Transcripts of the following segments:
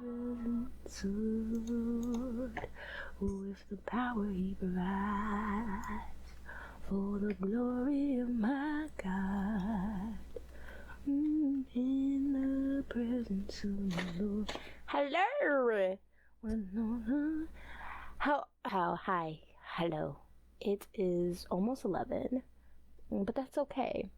presence, Lord, with the power He provides for the glory of my God. In the presence of the Lord. Hello. Hi. Hello. It is almost 11, but that's okay.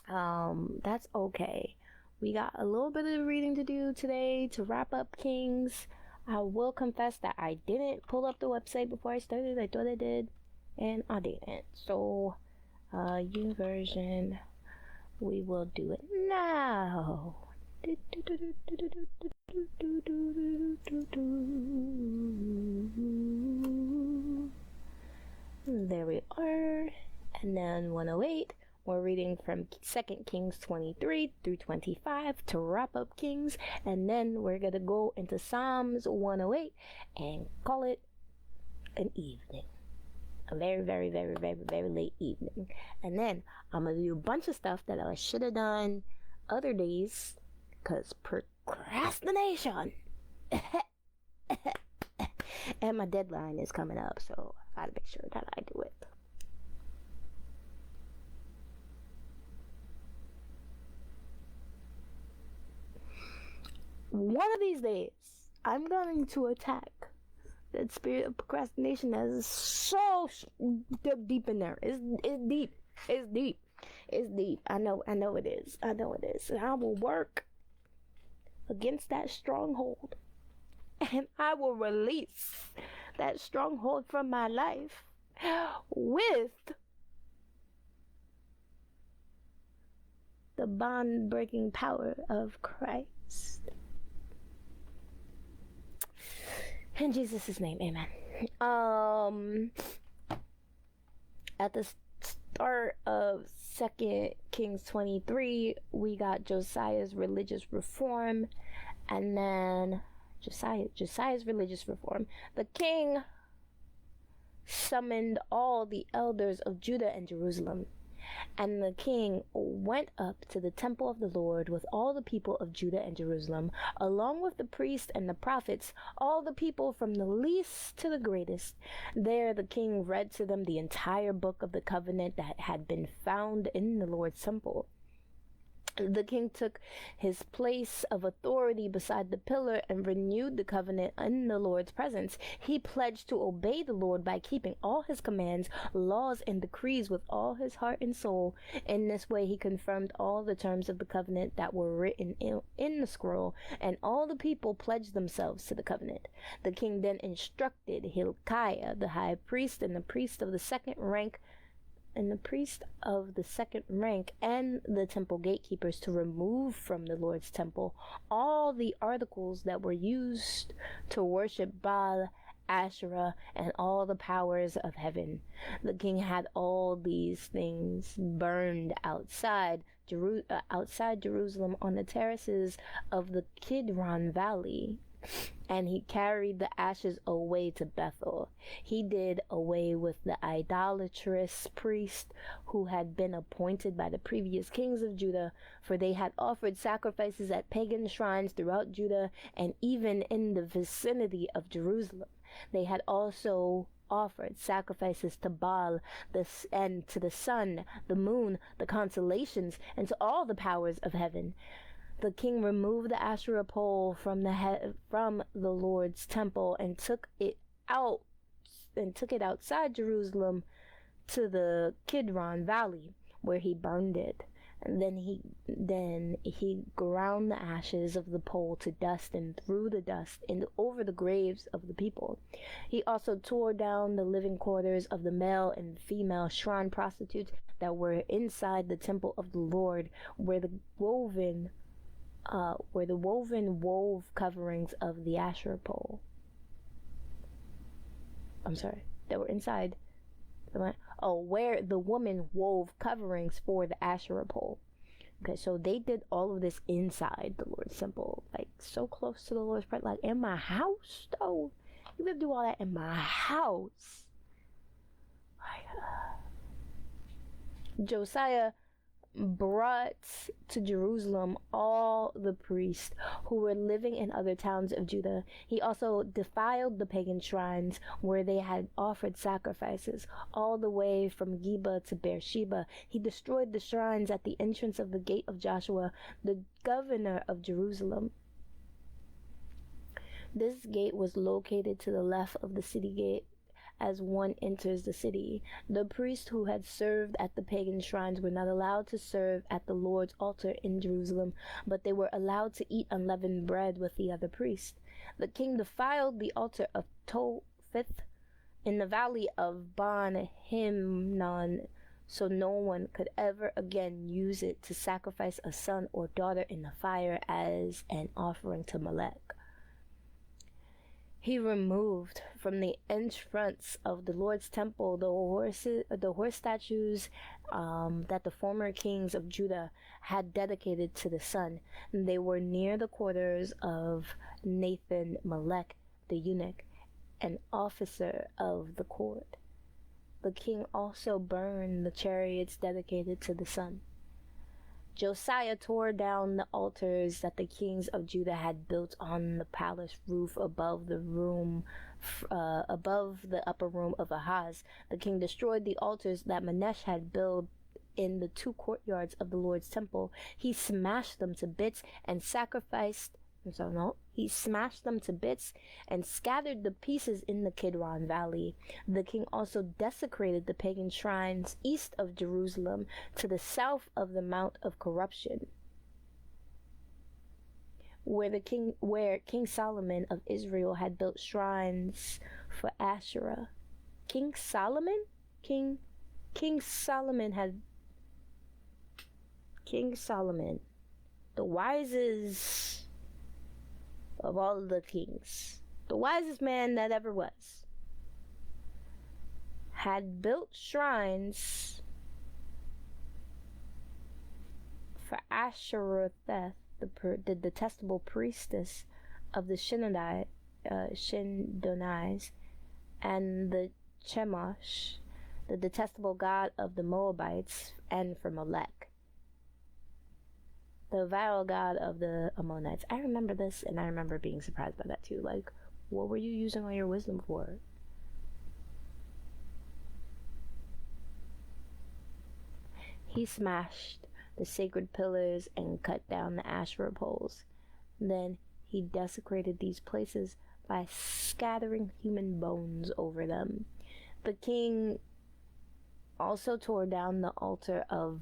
That's okay. We got a little bit of reading to do today to wrap up Kings. I will confess that I didn't pull up the website before I started. I thought I did, and I didn't. So, YouVersion, we will do it now. There we are. And then 108. We're reading from 2 Kings 23 through 25 to wrap up Kings, and then we're going to go into Psalms 108 and call it an evening. A very, very, very, very, very late evening. And then I'm going to do a bunch of stuff that I should have done other days, because procrastination. And my deadline is coming up, so I got to make sure that I do it. One of these days, I'm going to attack that spirit of procrastination that is so deep in there. It's deep. It's deep. It's deep. I know it is. I know it is. And I will work against that stronghold. And I will release that stronghold from my life with the bond-breaking power of Christ. In Jesus' name, amen. At the start of 2 Kings 23, we got Josiah's religious reform, and then Josiah's religious reform. The king summoned all the elders of Judah and Jerusalem. And the king went up to the temple of the Lord with all the people of Judah and Jerusalem, along with the priests and the prophets, all the people from the least to the greatest. There the king read to them the entire book of the covenant that had been found in the Lord's temple. The king took his place of authority beside the pillar and renewed the covenant in the Lord's presence. He pledged to obey the Lord by keeping all his commands, laws, and decrees with all his heart and soul. In this way, he confirmed all the terms of the covenant that were written in the scroll, and all the people pledged themselves to the covenant. The king then instructed Hilkiah, the high priest, and the priest of the second rank, and the temple gatekeepers to remove from the Lord's temple all the articles that were used to worship Baal, Asherah, and all the powers of heaven. The king had all these things burned outside Jerusalem on the terraces of the Kidron Valley. And he carried the ashes away to Bethel. He did away with the idolatrous priest who had been appointed by the previous kings of Judah, for they had offered sacrifices at pagan shrines throughout Judah and even in the vicinity of Jerusalem. They had also offered sacrifices to Baal and to the sun, the moon, the constellations, and to all the powers of heaven. The king removed the Asherah pole from the Lord's temple and took it outside Jerusalem to the Kidron Valley, where he burned it. And then he ground the ashes of the pole to dust and threw the dust over the graves of the people. He also tore down the living quarters of the male and female shrine prostitutes that were inside the temple of the Lord, where the woven wove coverings of the Asherah pole. That were inside. Where the woman wove coverings for the Asherah pole. Okay, so they did all of this inside the Lord's temple, like so close to the Lord's presence, like in my house, though. You could do all that in my house. Josiah brought to Jerusalem all the priests who were living in other towns of Judah. He also defiled the pagan shrines where they had offered sacrifices, all the way from Geba to Beersheba. He destroyed the shrines at the entrance of the gate of Joshua, the governor of Jerusalem. This gate was located to the left of the city gate as one enters the city. The priests who had served at the pagan shrines were not allowed to serve at the Lord's altar in Jerusalem, but they were allowed to eat unleavened bread with the other priests. The king defiled the altar of Topheth in the valley of Ban Hinnom, so no one could ever again use it to sacrifice a son or daughter in the fire as an offering to Molech. He removed from the entrance of the Lord's temple the horse statues that the former kings of Judah had dedicated to the sun. They were near the quarters of Nathan Melech, the eunuch, an officer of the court. The king also burned the chariots dedicated to the sun. Josiah tore down the altars that the kings of Judah had built on the palace roof above the upper room of Ahaz. The king destroyed the altars that Manasseh had built in the two courtyards of the Lord's temple. He smashed them to bits and he smashed them to bits and scattered the pieces in the Kidron Valley. The king also desecrated the pagan shrines east of Jerusalem to the south of the Mount of Corruption, where King Solomon of Israel had built shrines for Asherah. King Solomon, the wisest of all the kings, the wisest man that ever was, had built shrines for Asherah, the detestable priestess of the Shindonites, and the Chemosh, the detestable god of the Moabites, and for Molech, the vile god of the Ammonites. I remember this, and I remember being surprised by that too. Like, what were you using all your wisdom for? He smashed the sacred pillars and cut down the Asherah poles. Then he desecrated these places by scattering human bones over them. The king also tore down the altar of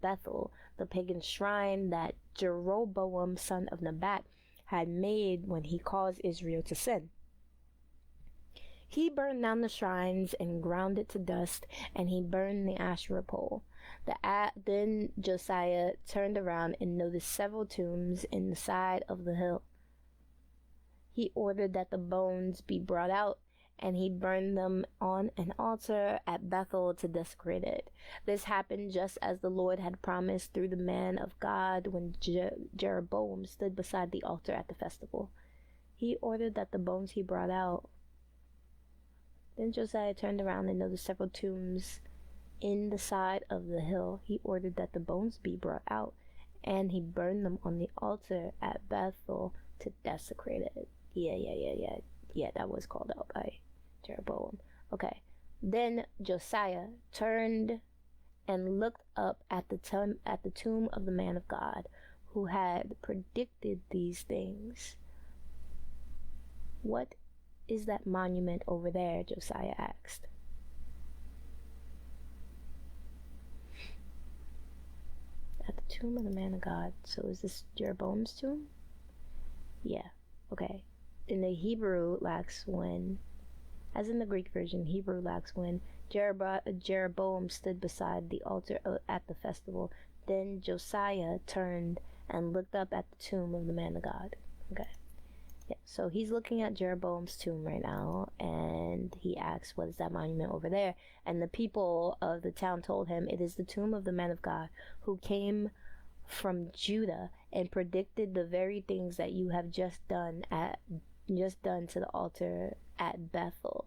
Bethel, the pagan shrine that Jeroboam, son of Nebat, had made when he caused Israel to sin. He burned down the shrines and ground it to dust, and he burned the Asherah pole. Then Josiah turned around and noticed several tombs in the side of the hill. He ordered that the bones be brought out, and he burned them on an altar at Bethel to desecrate it. This happened just as the Lord had promised through the man of God when Jeroboam stood beside the altar at the festival. He ordered that the bones he brought out. Then Josiah turned around and noticed several tombs in the side of the hill. He ordered that the bones be brought out, and he burned them on the altar at Bethel to desecrate it. Yeah, that was called out by Jeroboam. Okay. Then Josiah turned and looked up at the tomb of the man of God who had predicted these things. What is that monument over there? Josiah asked. At the tomb of the man of God. So is this Jeroboam's tomb? Yeah. Okay. In the Hebrew lacks when, as in the Greek version, Hebrew lacks when Jeroboam stood beside the altar at the festival. Then Josiah turned and looked up at the tomb of the man of God. Okay. Yeah, so he's looking at Jeroboam's tomb right now, and he asks, what is that monument over there? And the people of the town told him, it is the tomb of the man of God who came from Judah and predicted the very things that you have just done to the altar at Bethel.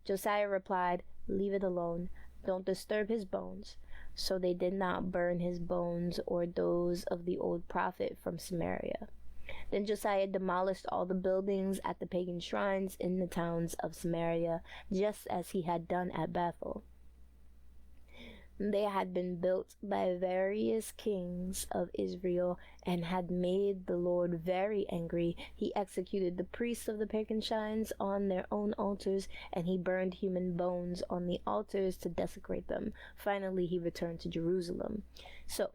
Josiah replied, leave it alone. Don't disturb his bones. So they did not burn his bones or those of the old prophet from Samaria. Then Josiah demolished all the buildings at the pagan shrines in the towns of Samaria, just as he had done at Bethel. They had been built by various kings of Israel and had made the Lord very angry. He executed the priests of the pagan shrines on their own altars, and he burned human bones on the altars to desecrate them. Finally, he returned to Jerusalem. So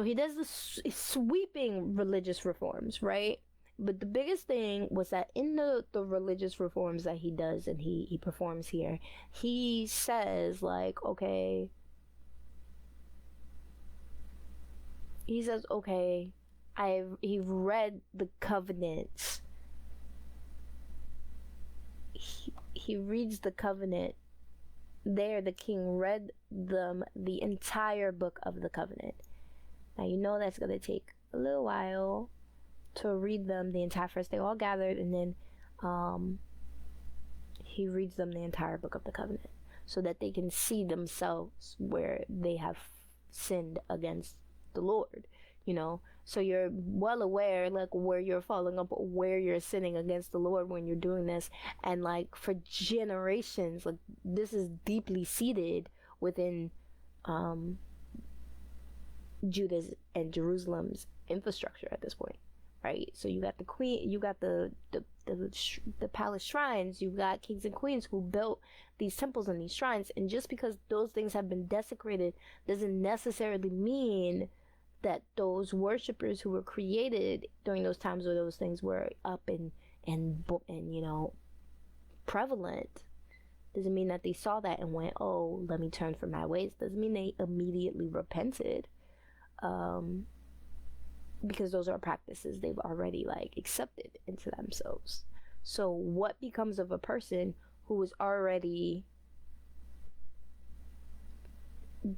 he does the sweeping religious reforms, right? But the biggest thing was that in the religious reforms that he does and he performs here, he says, like, okay, he read the covenants. He reads the covenant. There, the king read them the entire book of the covenant. Now, you know that's going to take a little while to read them the entire. First they all gathered, and then he reads them the entire book of the covenant so that they can see themselves where they have sinned against the Lord, you know. So you're well aware, like, where you're following up, where you're sinning against the Lord when you're doing this. And like for generations, like, this is deeply seated within Judah's and Jerusalem's infrastructure at this point, right? So you got the queen, you got the palace shrines, you got kings and queens who built these temples and these shrines. And just because those things have been desecrated doesn't necessarily mean that those worshipers who were created during those times where those things were up and you know, prevalent, doesn't mean that they saw that and went, oh, let me turn from my ways. Doesn't mean they immediately repented, because those are practices they've already like accepted into themselves. So what becomes of a person who is already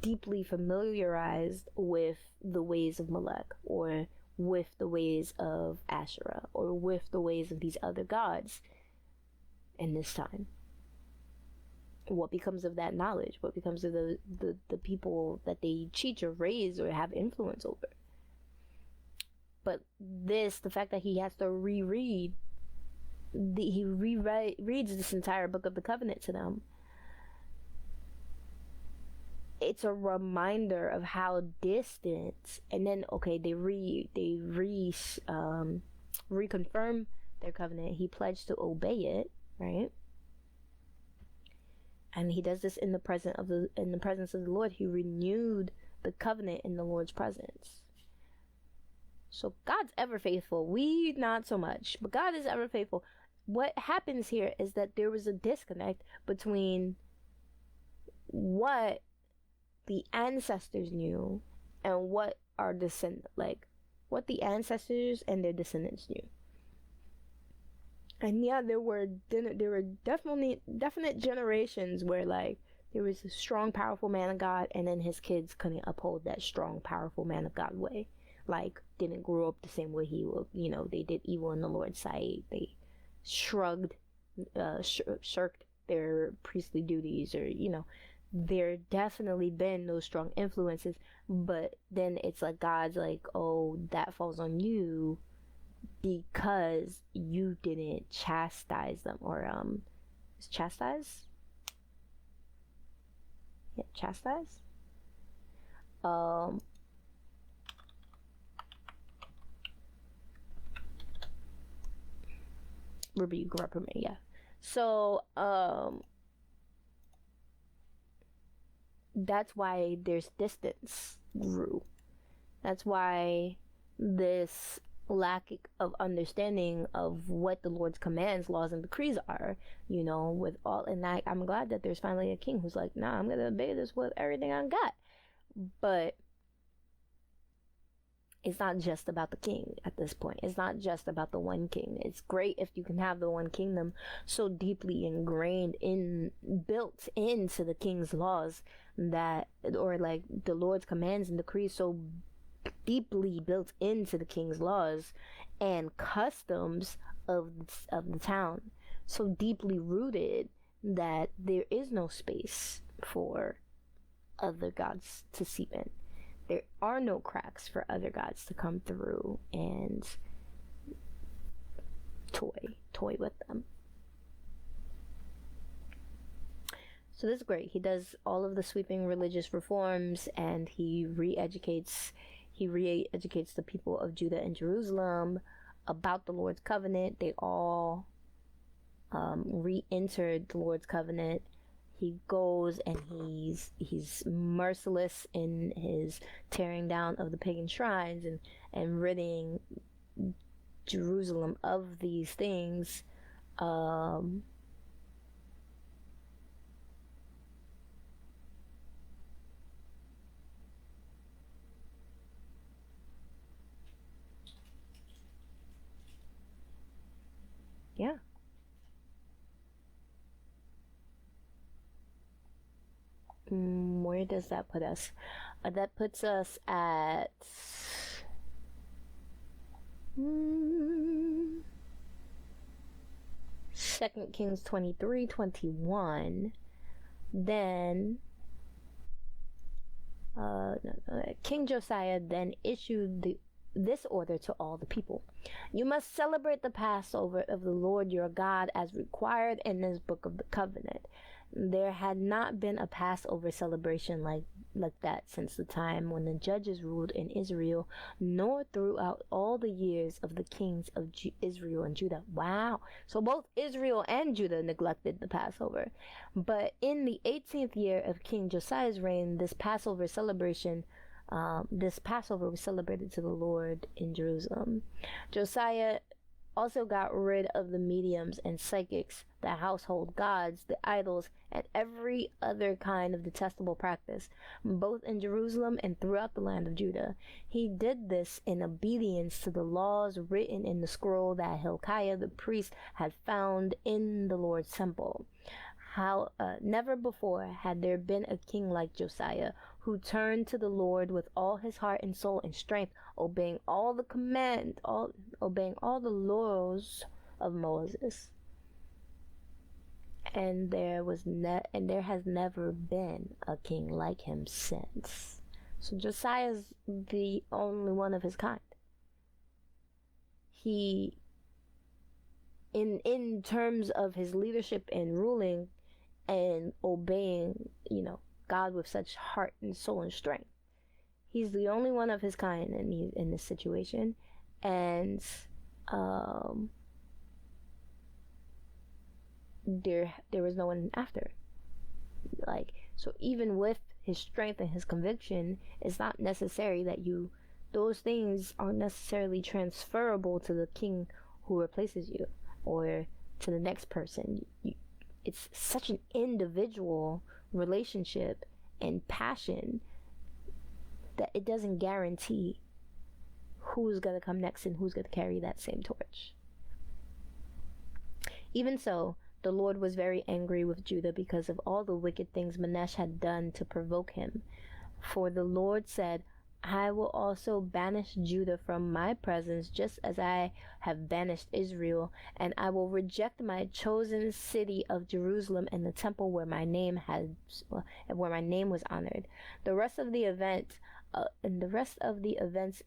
deeply familiarized with the ways of Molech, or with the ways of Asherah, or with the ways of these other gods in this time? What becomes of that knowledge? What becomes of the people that they teach or raise or have influence over? But the fact that he has to rereads this entire book of the covenant to them, it's a reminder of how distant. And then, okay, they reconfirm their covenant. He pledged to obey it, right? And he does this in the presence of the Lord. He renewed the covenant in the Lord's presence. So God's ever faithful. We not so much, but God is ever faithful. What happens here is that there was a disconnect between what the ancestors knew and what our what the ancestors and their descendants knew. And yeah, there were definite generations where like there was a strong, powerful man of God, and then his kids couldn't uphold that strong, powerful man of God way. Like, didn't grow up the same way he would. You know, they did evil in the Lord's sight. They shirked their priestly duties, or, you know, there definitely been those strong influences. But then it's like God's like, oh, that falls on you because you didn't chastise them, or is chastise? Yeah, chastise. Rebuke, reprimand, yeah. So that's why there's distance grew. That's why this lack of understanding of what the Lord's commands, laws, and decrees are, you know, with all. And I'm glad that there's finally a king who's like, nah, I'm gonna obey this with everything I got. But it's not just about the king at this point. It's not just about the one king. It's great if you can have the one kingdom so deeply ingrained built into the king's laws, that, or like the Lord's commands and decrees so deeply built into the king's laws and customs of the town, so deeply rooted that there is no space for other gods to seep in. There are no cracks for other gods to come through and toy with them. So this is great. He does all of the sweeping religious reforms, and he re-educates the people of Judah and Jerusalem about the Lord's covenant. They all re-entered the Lord's covenant. He goes and he's merciless in his tearing down of the pagan shrines and ridding Jerusalem of these things. Yeah. Where does that put us? That puts us at 2 Kings 23:21. Then King Josiah then issued this order to all the people: you must celebrate the Passover of the Lord your God as required in this book of the covenant. There had not been a Passover celebration like that since the time when the judges ruled in Israel, nor throughout all the years of the kings of Israel and Judah. Wow. So both Israel and Judah neglected the Passover. But in the 18th year of King Josiah's reign, this Passover was celebrated to the Lord in Jerusalem. Josiah also got rid of the mediums and psychics, the household gods, the idols, and every other kind of detestable practice, both in Jerusalem and throughout the land of Judah. He did this in obedience to the laws written in the scroll that Hilkiah the priest had found in the Lord's temple. Never before had there been a king like Josiah, who turned to the Lord with all his heart and soul and strength, obeying all the laws of Moses. And there has never been a king like him since. So Josiah's the only one of his kind. He, in terms of his leadership and ruling and obeying, God with such heart and soul and strength, he's the only one of his kind in this situation. And there was no one after. So even with his strength and his conviction, it's not necessary that those things aren't necessarily transferable to the king who replaces you or to the next person. It's such an individual relationship and passion that it doesn't guarantee who's going to come next and who's going to carry that same torch. Even so, the Lord was very angry with Judah because of all the wicked things Manasseh had done to provoke him. For the Lord said, I will also banish Judah from my presence, just as I have banished Israel, and I will reject my chosen city of Jerusalem and the temple where my name was honored. The rest of the events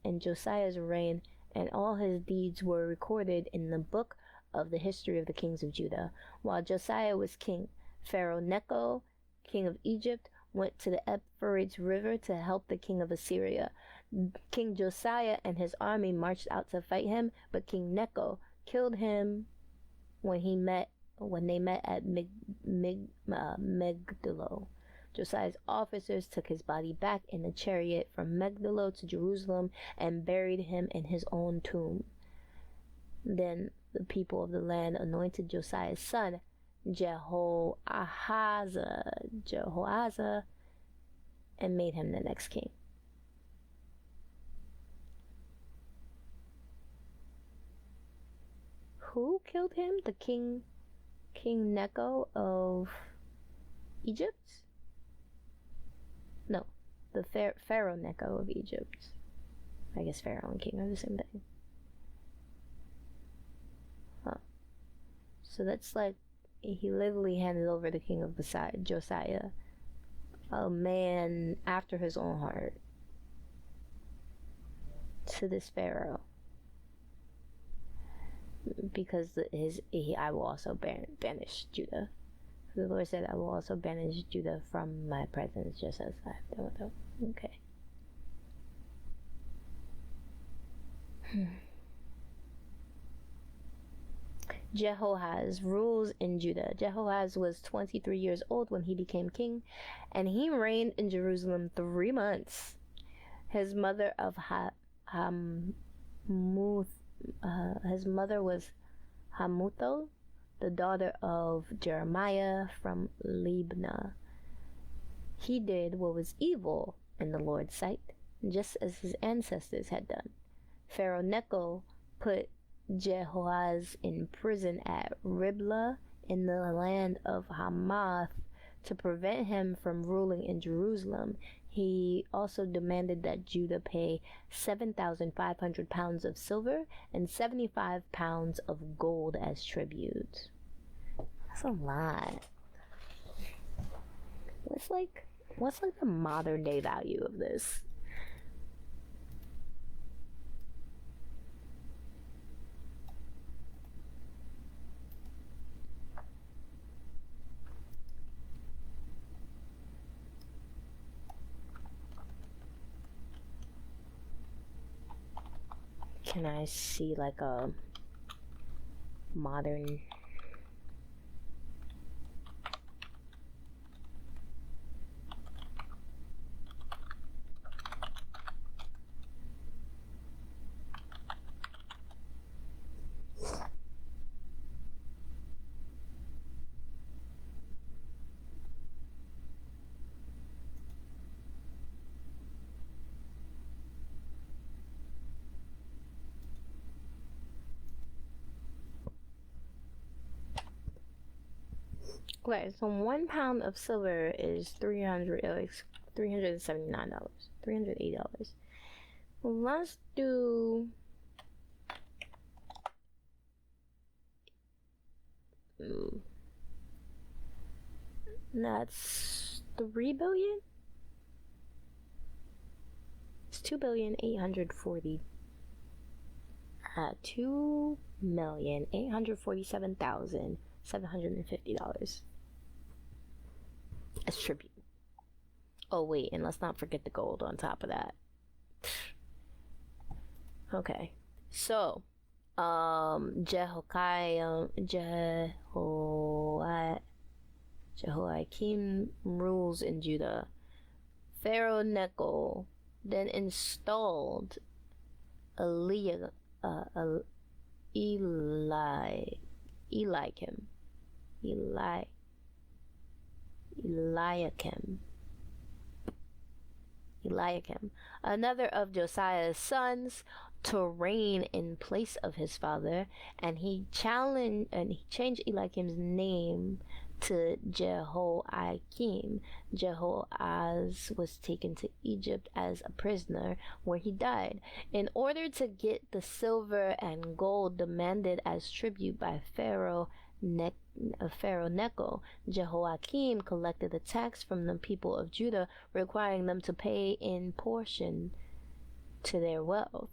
in Josiah's reign and all his deeds were recorded in the book of the history of the kings of Judah. While Josiah was king, Pharaoh Necho, king of Egypt, went to the Euphrates River to help the king of Assyria. King Josiah and his army marched out to fight him, but King Necho killed him when they met at Megiddo. Josiah's officers took his body back in a chariot from Megiddo to Jerusalem and buried him in his own tomb. Then the people of the land anointed Josiah's son, Jehoahaz, and made him the next king. Who killed him? The King Necho of Egypt? No, the Pharaoh Necho of Egypt. I guess Pharaoh and king are the same thing. Huh. So that's he literally handed over the king of Josiah, a man after his own heart, to this Pharaoh, because I will also banish Judah. The Lord said, I will also banish Judah from my presence, just as I've done with them. Okay. Jehoahaz rules in Judah. Jehoahaz was 23 years old when he became king, and he reigned in Jerusalem 3 months. His mother was Hamutal, the daughter of Jeremiah from Libnah. He did what was evil in the Lord's sight, just as his ancestors had done. Pharaoh Necho put Jehoahaz in prison at Riblah in the land of Hamath to prevent him from ruling in Jerusalem. He also demanded that Judah pay 7,500 pounds of silver and 75 pounds of gold as tribute. That's a lot. What's the modern day value of this? Can I see like a modern Okay, so 1 pound of silver is $379, $380. Let's do that's 3 billion. It's 2,840. $2,847,750 as tribute. Oh wait, and let's not forget the gold on top of that. Okay, so Jehoiakim rules in Judah. Pharaoh Necho then installed Eliakim, another of Josiah's sons, to reign in place of his father, and he changed Eliakim's name to Jehoiakim. Jehoahaz was taken to Egypt as a prisoner, where he died. In order to get the silver and gold demanded as tribute by Pharaoh Necho, Jehoiakim collected a tax from the people of Judah, requiring them to pay in proportion to their wealth.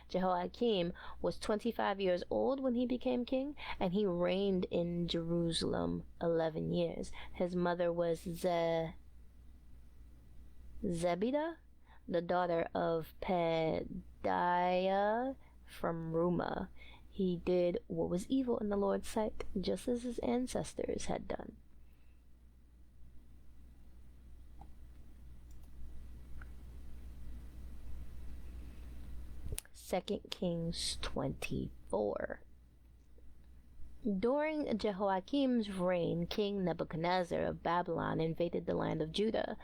Jehoiakim was 25 years old when he became king, and he reigned in Jerusalem 11 years. His mother was Zebidah, the daughter of Pedaiah from Rumah. He did what was evil in the Lord's sight, just as his ancestors had done. Second Kings 24. During Jehoiakim's reign, King Nebuchadnezzar of Babylon invaded the land of Judah.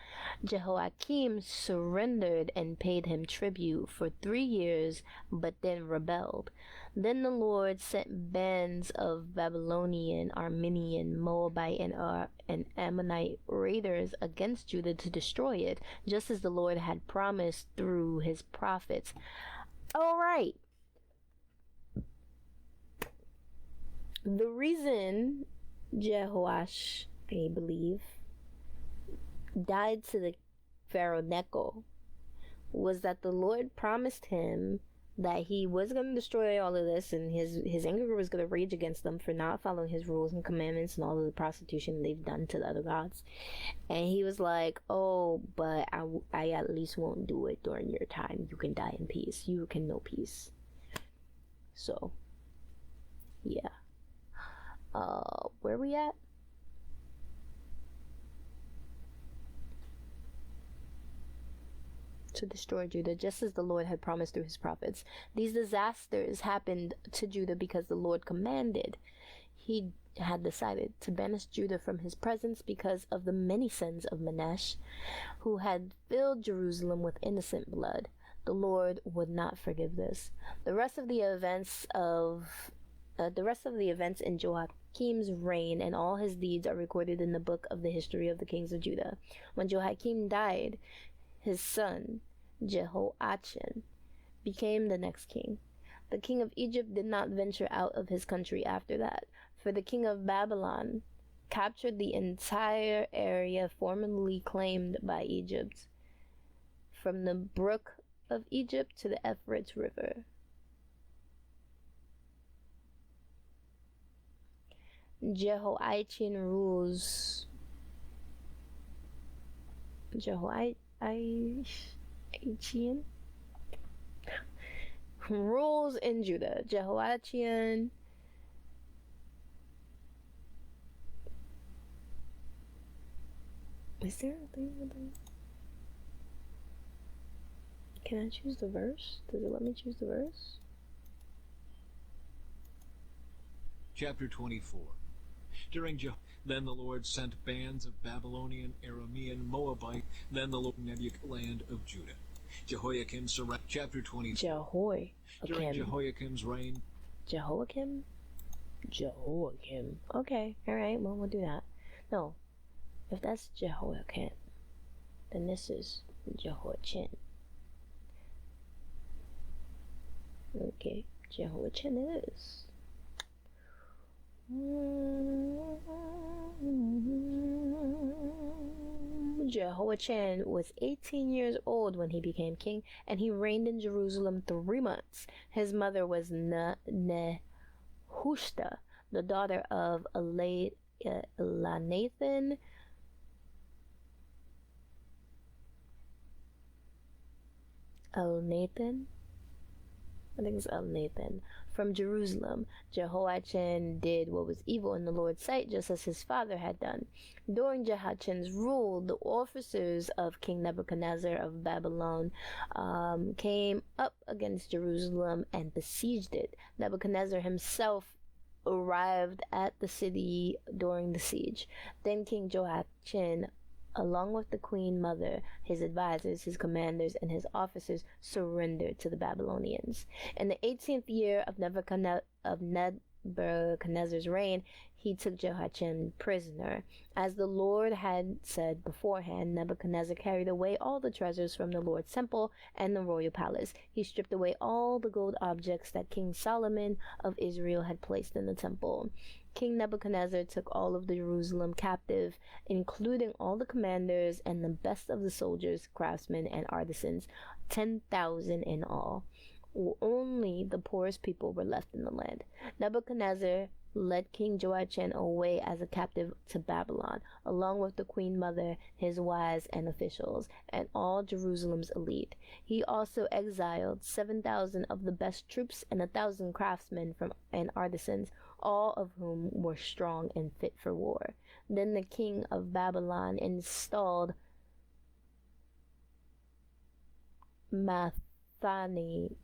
Jehoiakim surrendered and paid him tribute for 3 years, but then rebelled. Then the Lord sent bands of Babylonian, Aramean, Moabite, and Ammonite raiders against Judah to destroy it, just as the Lord had promised through his prophets. All right. The reason Jehoash, I believe, died to the Pharaoh Necho was that the Lord promised him that he was going to destroy all of this, and his anger was going to rage against them for not following his rules and commandments and all of the prostitution they've done to the other gods. And he was like, oh, but I at least won't do it during your time. You can die in peace. You can know peace. So, yeah. Where we at? To destroy Judah, just as the Lord had promised through his prophets. These disasters happened to Judah because the Lord commanded. He had decided to banish Judah from his presence because of the many sins of Manasseh, who had filled Jerusalem with innocent blood. The Lord would not forgive this. The rest of the events in Joachim's reign and all his deeds are recorded in the book of the history of the kings of Judah. When Joachim died, his son, Jehoiachin, became the next king. The king of Egypt did not venture out of his country after that, for the king of Babylon captured the entire area formerly claimed by Egypt, from the brook of Egypt to the Euphrates River. Jehoiachin rules. Jehoiachin rules in Judah. Jehoiachin is there a thing with them? Can I choose the verse? Does it let me choose the verse? Chapter 24. Then the Lord sent bands of Babylonian, Aramean, Moabite, then the land of Judah. Jehoiakim surrendered. Chapter 20. During Jehoiakim's reign. Jehoiakim. Okay, alright, well, we'll do that. No, if that's Jehoiakim, then this is Jehoiachin. Okay, Jehoiachin it is. Jehoiachin was 18 years old when he became king, and he reigned in Jerusalem 3 months. His mother was Nehushta, the daughter of Elnathan. I think it's Elnathan. From Jerusalem, Jehoiachin did what was evil in the Lord's sight, just as his father had done. During Jehoiachin's rule, the officers of King Nebuchadnezzar of Babylon came up against Jerusalem and besieged it. Nebuchadnezzar himself arrived at the city during the siege. Then King Jehoiachin, along with the queen mother, his advisors, his commanders, and his officers, surrendered to the Babylonians. In the 18th year of Nebuchadnezzar's reign, he took Jehoiachin prisoner. As the Lord had said beforehand, Nebuchadnezzar carried away all the treasures from the Lord's temple and the royal palace. He stripped away all the gold objects that King Solomon of Israel had placed in the temple. King Nebuchadnezzar took all of Jerusalem captive, including all the commanders and the best of the soldiers, craftsmen, and artisans, 10,000 in all. Only the poorest people were left in the land. Nebuchadnezzar led King Jehoiachin away as a captive to Babylon, along with the queen mother, his wives and officials, and all Jerusalem's elite. He also exiled 7,000 of the best troops and 1,000 craftsmen and artisans, all of whom were strong and fit for war. Then the king of Babylon installed Mathenai,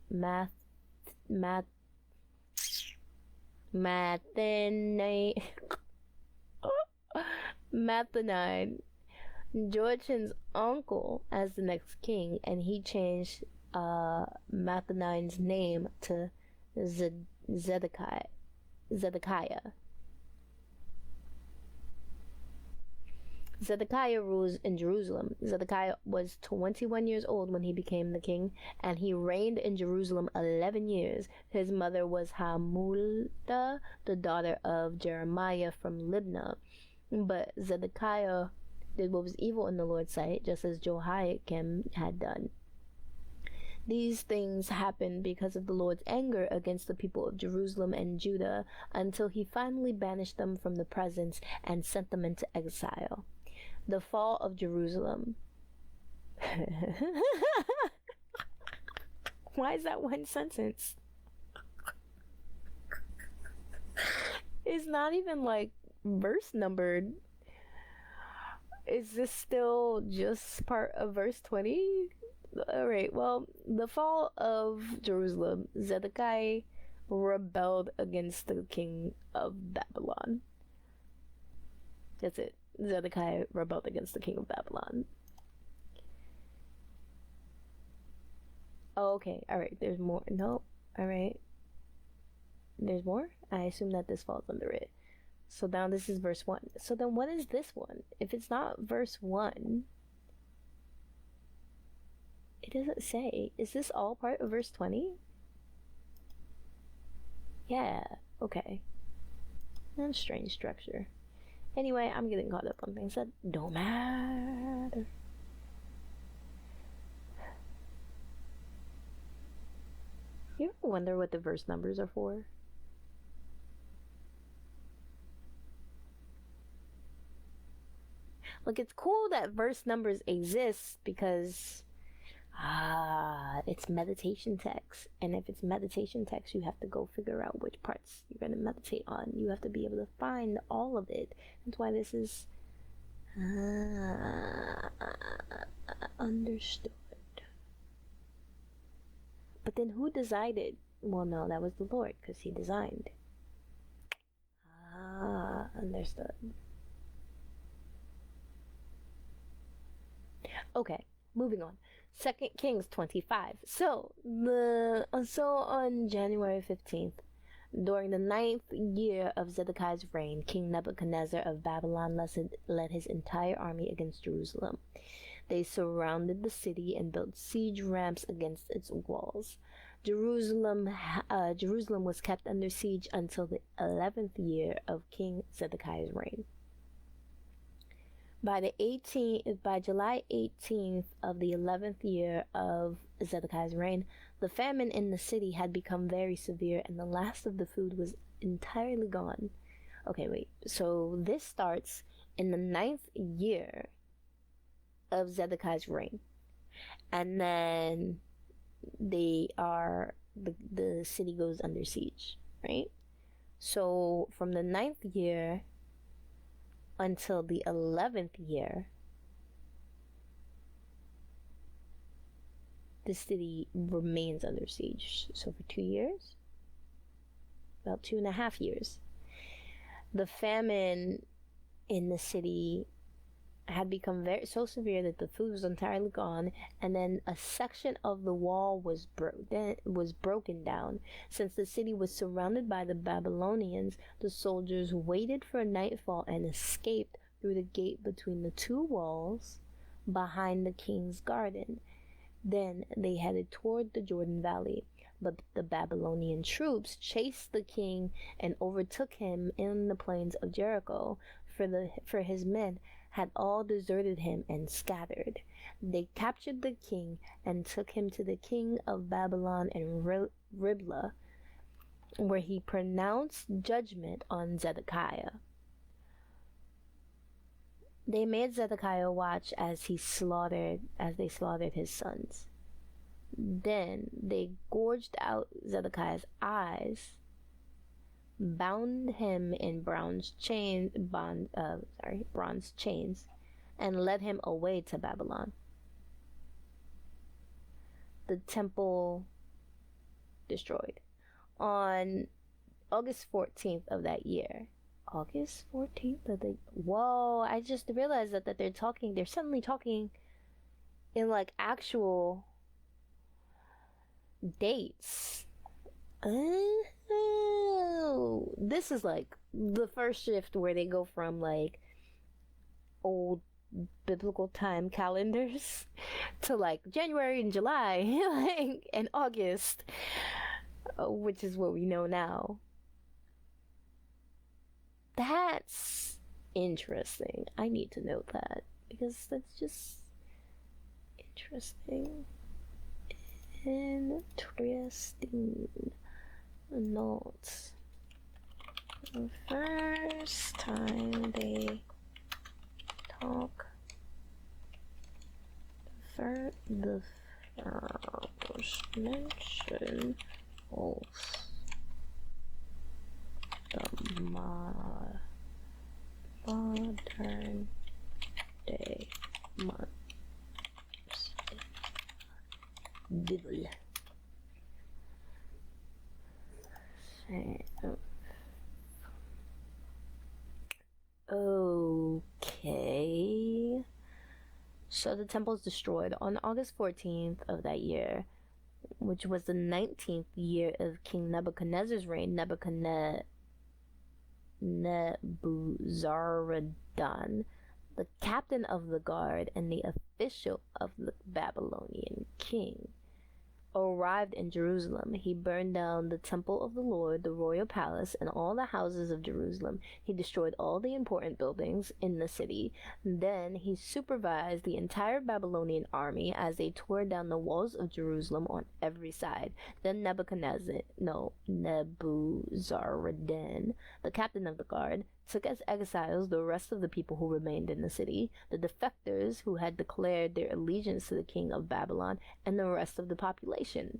Joachin's uncle, as the next king, and he changed Mathenai's name to Zedekiah. Zedekiah rules in Jerusalem. Zedekiah was 21 years old when he became the king, and he reigned in Jerusalem 11 years. His mother was Hamulda, the daughter of Jeremiah from Libnah. But Zedekiah did what was evil in the Lord's sight, just as Jehoiakim had done. These things happened because of the Lord's anger against the people of Jerusalem and Judah, until he finally banished them from the presence and sent them into exile. The fall of Jerusalem. Why is that one sentence? It's not even like verse numbered. Is this still just part of verse 20? Alright, well, the fall of Jerusalem, Zedekiah rebelled against the king of Babylon. That's it. Zedekiah rebelled against the king of Babylon. Oh, okay. Alright, there's more. No. Alright. There's more? I assume that this falls under it. So now this is verse 1. So then what is this one? If it's not verse 1, it doesn't say. Is this all part of verse 20? Yeah. Okay. That's strange structure. Anyway, I'm getting caught up on things that don't matter. You ever wonder what the verse numbers are for? Like, it's cool that verse numbers exist because it's meditation text, and if it's meditation text, you have to go figure out which parts you're going to meditate on. You have to be able to find all of it. That's why this is understood. But then who decided? Well, no, that was the Lord, because he designed. Understood. Okay, moving on. 2 Kings 25. So on January 15th, during the 9th year of Zedekiah's reign, King Nebuchadnezzar of Babylon led his entire army against Jerusalem. They surrounded the city and built siege ramps against its walls. Jerusalem was kept under siege until the 11th year of King Zedekiah's reign. By July 18th of the 11th year of Zedekiah's reign, the famine in the city had become very severe, and the last of the food was entirely gone. Okay, wait. So this starts in the 9th year of Zedekiah's reign, and then the city goes under siege, right? So from the 9th year until the 11th year, the city remains under siege. So for 2 years, about 2.5 years, the famine in the city had become so severe that the food was entirely gone, and then a section of the wall was broken down. Since the city was surrounded by the Babylonians, the soldiers waited for nightfall and escaped through the gate between the two walls behind the king's garden. Then they headed toward the Jordan Valley, but the Babylonian troops chased the king and overtook him in the plains of Jericho, for his men had all deserted him and scattered. They captured the king and took him to the king of Babylon in Riblah, where he pronounced judgment on Zedekiah. They made Zedekiah watch as they slaughtered his sons. Then they gorged out Zedekiah's eyes, bound him in bronze chains, and led him away to Babylon. The temple destroyed. On August 14th of that year. August 14th of the... Whoa, I just realized that they're suddenly talking in like actual dates. Oh, this is like the first shift where they go from like old biblical time calendars to like January and July like and August, which is what we know now. That's interesting. I need to know that because that's just interesting. Interesting notes. The first time they talk, the first mention of the modern day months. Bible. Okay. So the temple is destroyed on August 14th of that year, which was the 19th year of King Nebuchadnezzar's reign. Nebuzaradan, the captain of the guard and the official of the Babylonian king, arrived in Jerusalem. He burned down the temple of the Lord, the royal palace, and all the houses of Jerusalem. He destroyed all the important buildings in the city. Then he supervised the entire Babylonian army as they tore down the walls of Jerusalem on every side. Then Nebuzaradan, the captain of the guard, took as exiles the rest of the people who remained in the city, the defectors who had declared their allegiance to the king of Babylon, and the rest of the population.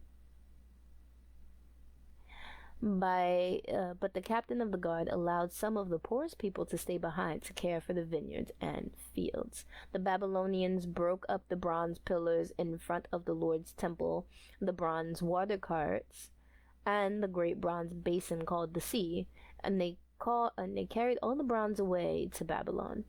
But the captain of the guard allowed some of the poorest people to stay behind to care for the vineyards and fields. The Babylonians broke up the bronze pillars in front of the Lord's temple, the bronze water carts, and the great bronze basin called the sea, and they carried all the bronze away to Babylon.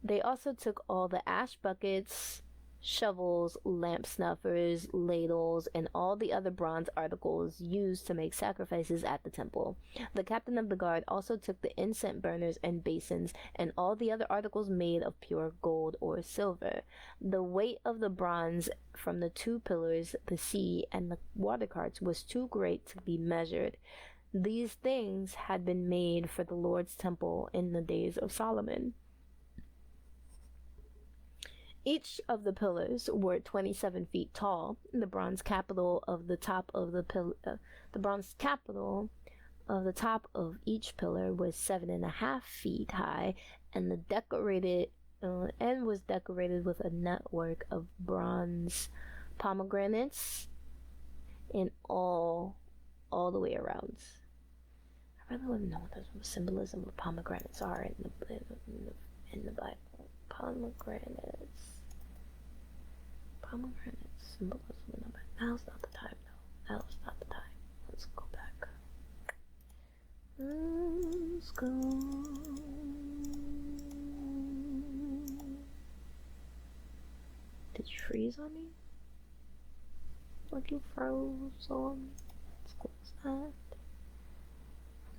They also took all the ash buckets, shovels, lamp snuffers, ladles, and all the other bronze articles used to make sacrifices at the temple. The captain of the guard also took the incense burners and basins and all the other articles made of pure gold or silver. The weight of the bronze from the two pillars, the sea, and the water carts was too great to be measured. These things had been made for the Lord's temple in the days of Solomon. Each of the pillars were 27 feet tall. The bronze capital of the top of each pillar was 7.5 feet high, and was decorated with a network of bronze pomegranates in all the way around. I really want to know what the symbolism of pomegranates are in the Bible. Pomegranates, symbolism in the Bible. Now's not the time, though. Now's not the time. Let's go back. Let's go. Did you freeze on me? Like you froze on me? Let's close that.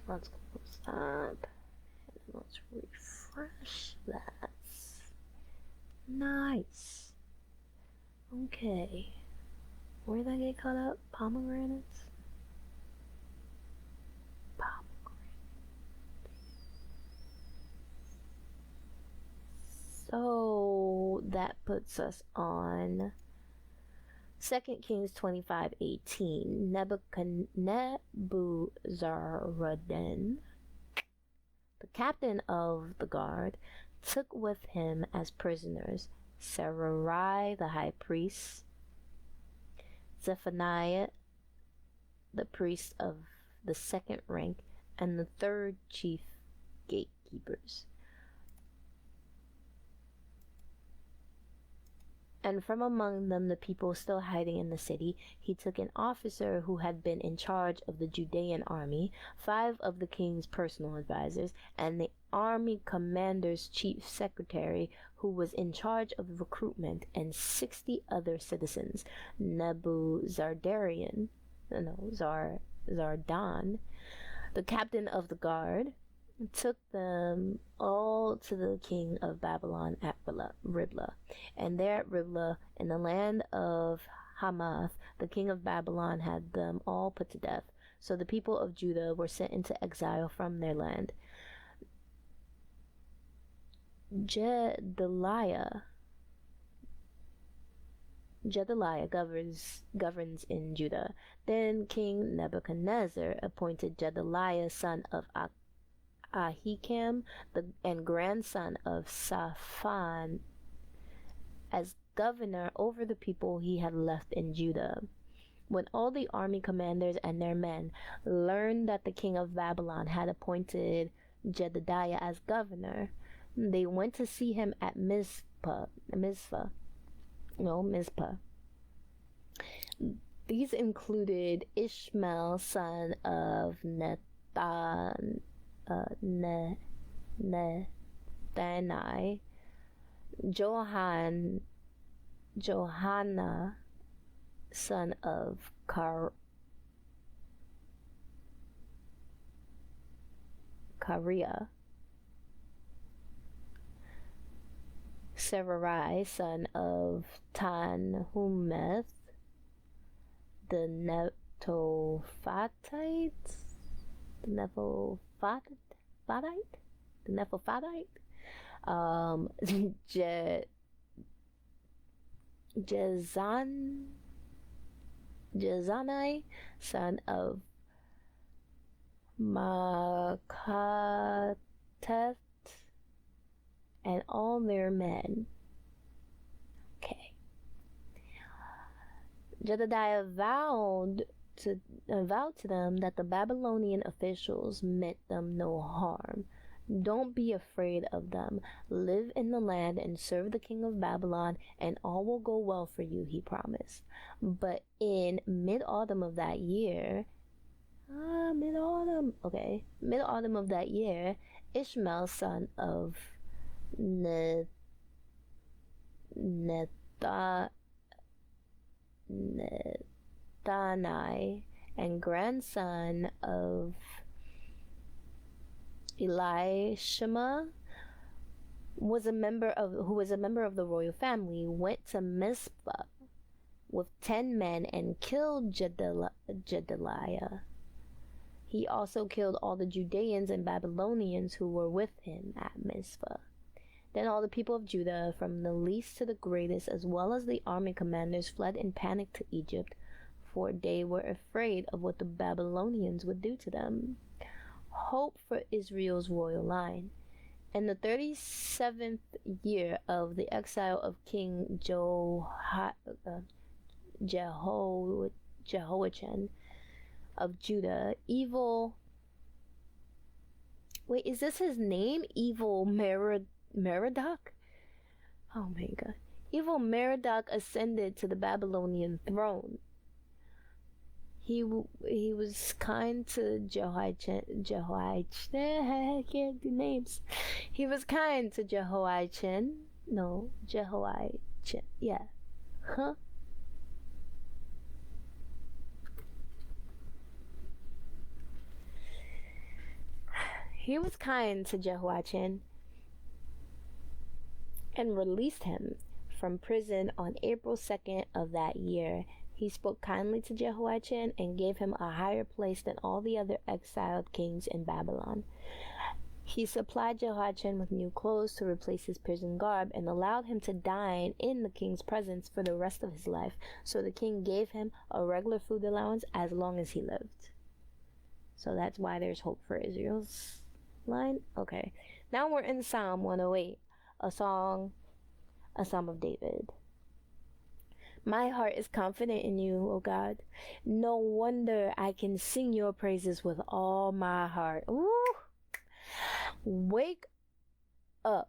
Let's close that. And let's refresh that. Nice. Okay. Where'd that get cut up? Pomegranates? So that puts us on 2 Kings 25:18. Nebuzaradan, the captain of the guard, took with him as prisoners Sarai the high priest, Zephaniah the priest of the second rank, and the third chief gatekeepers. And from among them, the people still hiding in the city, he took an officer who had been in charge of the Judean army, 5 of the king's personal advisors, and the army commander's chief secretary, who was in charge of recruitment, and 60 other citizens. Zardan, the captain of the guard, took them all to the king of Babylon at Riblah. And there at Riblah, in the land of Hamath, the king of Babylon had them all put to death. So the people of Judah were sent into exile from their land. Gedaliah governs in Judah. Then King Nebuchadnezzar appointed Gedaliah, son of Ahikam, and grandson of Shaphan, as governor over the people he had left in Judah. When all the army commanders and their men learned that the king of Babylon had appointed Jedediah as governor, they went to see him at Mizpah. These included Ishmael, son of Nethani, Johanna, son of Kareah, Sarai, son of Tanhumeth, the Nephilatite, Jezani, son of Makateth, and all their men. Okay. Jedediah vowed to them that the Babylonian officials meant them no harm. Don't be afraid of them. Live in the land and serve the king of Babylon, and all will go well for you, he promised. But in mid-autumn of that year, Ishmael, son of Nethani, and grandson of Elishama, who was a member of the royal family, went to Mizpah with 10 men and killed Gedaliah. He also killed all the Judeans and Babylonians who were with him at Mizpah. Then all the people of Judah, from the least to the greatest, as well as the army commanders, fled in panic to Egypt, for they were afraid of what the Babylonians would do to them. Hope for Israel's royal line. In the 37th year of the exile of King Jehoiachin of Judah, is this his name? Evil Merodach? Oh my god. Evil Merodach ascended to the Babylonian throne. He was kind to Jehoiachin. I can't do names. He was kind to Jehoiachin. Yeah. Huh? He was kind to Jehoiachin and released him from prison on April 2nd of that year. He spoke kindly to Jehoiachin and gave him a higher place than all the other exiled kings in Babylon. He supplied Jehoiachin with new clothes to replace his prison garb and allowed him to dine in the king's presence for the rest of his life. So the king gave him a regular food allowance as long as he lived. So that's why there's hope for Israel's line. Okay. Now we're in Psalm 108, a psalm of David. My heart is confident in you, O God. No wonder I can sing your praises with all my heart. Ooh! Wake up,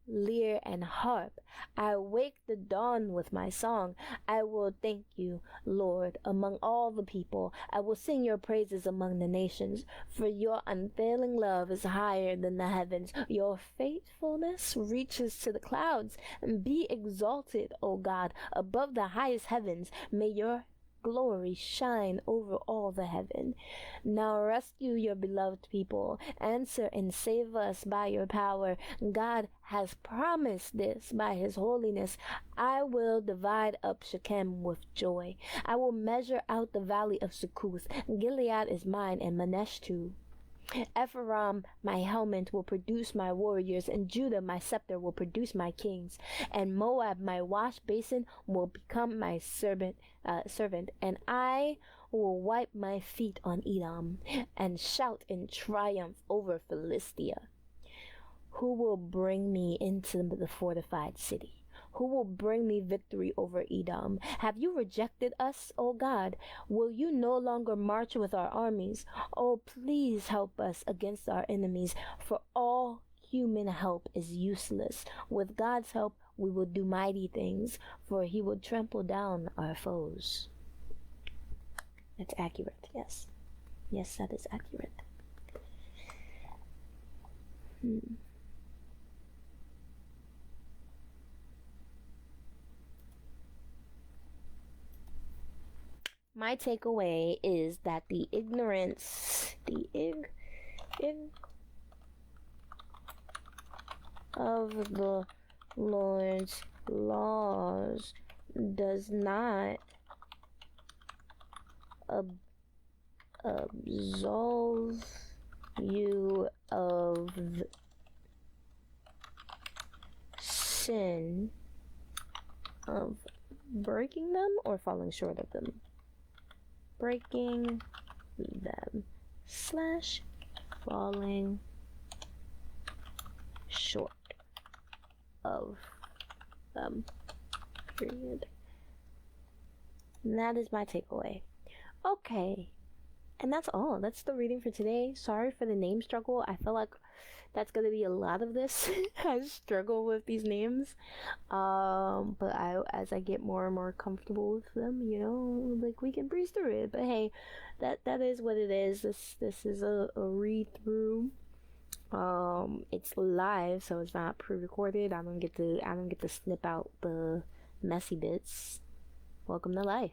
lyre and harp. I wake the dawn with my song. I will thank you, Lord, among all the people. I will sing your praises among the nations, for your unfailing love is higher than the heavens. Your faithfulness reaches to the clouds. And be exalted, O God, above the highest heavens. May your glory shine over all the heaven. Now rescue your beloved people. Answer and save us by your power. God has promised this by his holiness. I will divide up Shechem with joy. I will measure out the valley of Succoth. Gilead is mine and Manesh too. Ephraim, my helmet, will produce my warriors, and Judah, my scepter, will produce my kings, and Moab, my wash basin, will become my servant, and I will wipe my feet on Edom, and shout in triumph over Philistia. Who will bring me into the fortified city? Who will bring me victory over Edom? Have you rejected us, O God? Will you no longer march with our armies? Oh, please help us against our enemies, for all human help is useless. With God's help, we will do mighty things, for he will trample down our foes. That's accurate, yes. Yes, that is accurate. My takeaway is that the ignorance, of the Lord's laws does not absolve you of sin of breaking them or falling short of them. Breaking them / falling short of them. Period. And that is my takeaway. Okay. And that's all. That's the reading for today. Sorry for the name struggle. I feel like that's gonna be a lot of this. I struggle with these names. But as I get more and more comfortable with them, like we can breeze through it. But hey, that is what it is. This is a read through. It's live, so it's not pre-recorded. I don't get to snip out the messy bits. Welcome to life.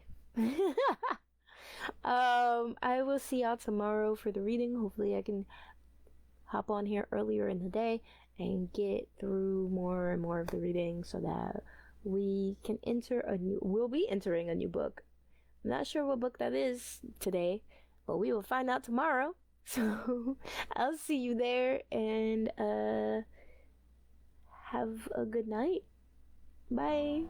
I will see y'all tomorrow for the reading. Hopefully I can hop on here earlier in the day and get through more and more of the reading so that we'll be entering a new book. I'm not sure what book that is today, but we will find out tomorrow. So I'll see you there, and have a good night. Bye.